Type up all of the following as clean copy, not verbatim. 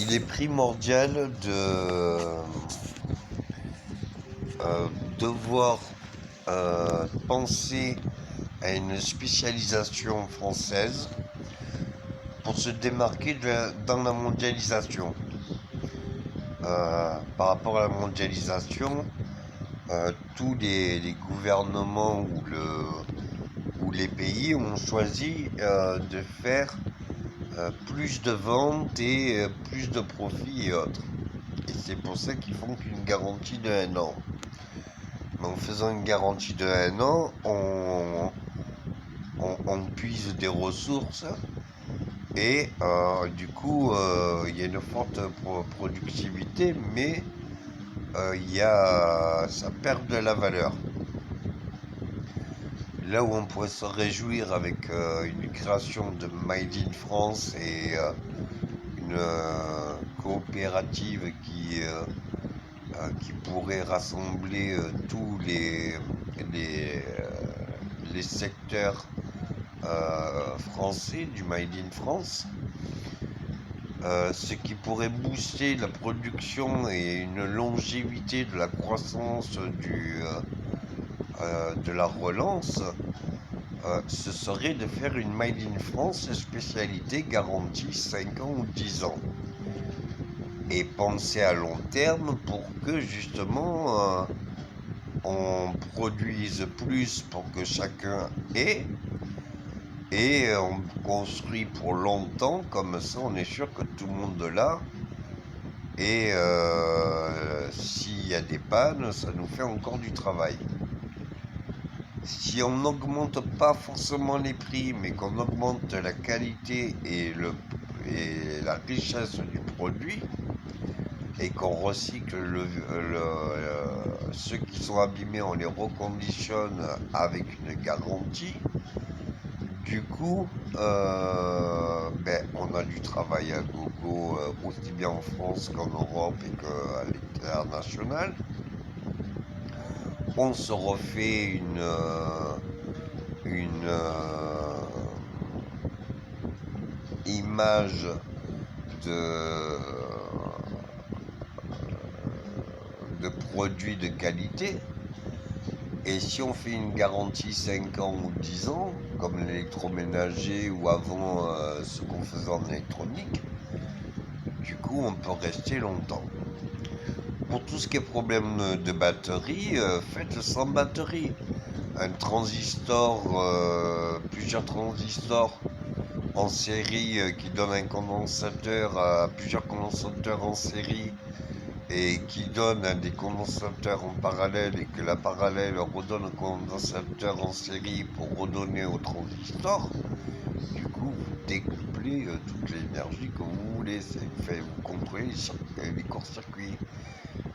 Il est primordial devoir penser à une spécialisation française pour se démarquer dans la mondialisation. Par rapport à la mondialisation, tous les gouvernements ou les pays ont choisi de faire plus de ventes et plus de profits et autres. Et c'est pour ça qu'ils font qu'une garantie de 1 an. Mais en faisant une garantie de 1 an, on puise des ressources et du coup, il y a une forte productivité, mais ça perd de la valeur. Là où on pourrait se réjouir avec une création de Made in France et une coopérative qui pourrait rassembler tous les secteurs français du Made in France, ce qui pourrait booster la production et une longévité de la croissance de la relance, ce serait de faire une Made in France spécialité garantie 5 ans ou 10 ans. Et penser à long terme pour que justement on produise plus pour que chacun ait et on construit pour longtemps, comme ça on est sûr que tout le monde l'a. Et s'il y a des pannes, ça nous fait encore du travail. Si on n'augmente pas forcément les prix, mais qu'on augmente la qualité et la richesse du produit, et qu'on recycle ceux qui sont abîmés, on les reconditionne avec une garantie, du coup, on a du travail à gogo, aussi bien en France qu'en Europe et qu'à l'international. On se refait une image de produits de qualité. Et si on fait une garantie 5 ans ou 10 ans, comme l'électroménager ou avant ce qu'on faisait en électronique, du coup on peut rester longtemps. Pour tout ce qui est problème de batterie, faites sans batterie. Un transistor, plusieurs transistors en série qui donnent un condensateur à plusieurs condensateurs en série et qui donne des condensateurs en parallèle et que la parallèle redonne un condensateur en série pour redonner au transistor, du coup vous découplez toute l'énergie que vous voulez, vous contrôlez les courts-circuits.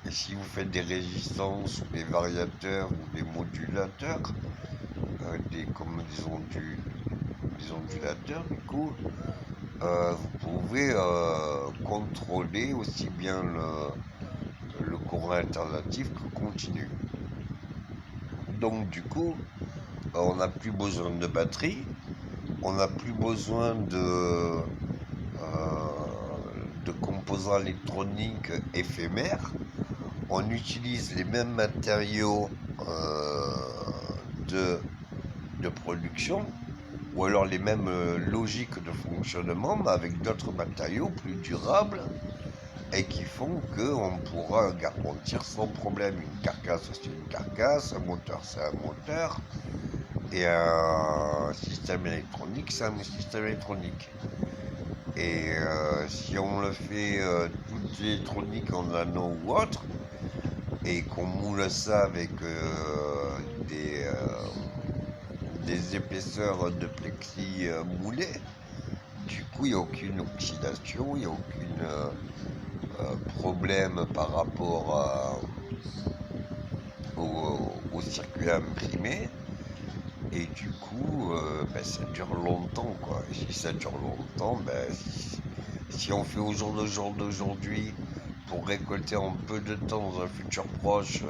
Et si vous faites des résistances ou des variateurs ou des modulateurs, des ondulateurs, du coup, vous pouvez contrôler aussi bien le courant alternatif que continu. Donc du coup, on n'a plus besoin de batterie, on n'a plus besoin de composants électroniques éphémères, on utilise les mêmes matériaux de production, ou alors les mêmes logiques de fonctionnement, mais avec d'autres matériaux plus durables, et qui font qu'on pourra garantir sans problème une carcasse, c'est une carcasse, un moteur, c'est un moteur, et un système électronique, c'est un système électronique. Et si on le fait toute l'électronique en anneau ou autre, et qu'on moule ça avec des épaisseurs de plexi moulées, du coup il n'y a aucune oxydation, il n'y a aucun problème par rapport au circuit imprimé, et du coup ça dure longtemps quoi. Et si ça dure longtemps, si on fait au jour d'aujourd'hui pour récolter en peu de temps dans un futur proche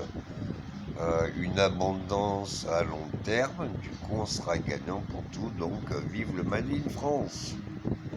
une abondance à long terme, du coup on sera gagnant pour tout. Donc vive le Made in France.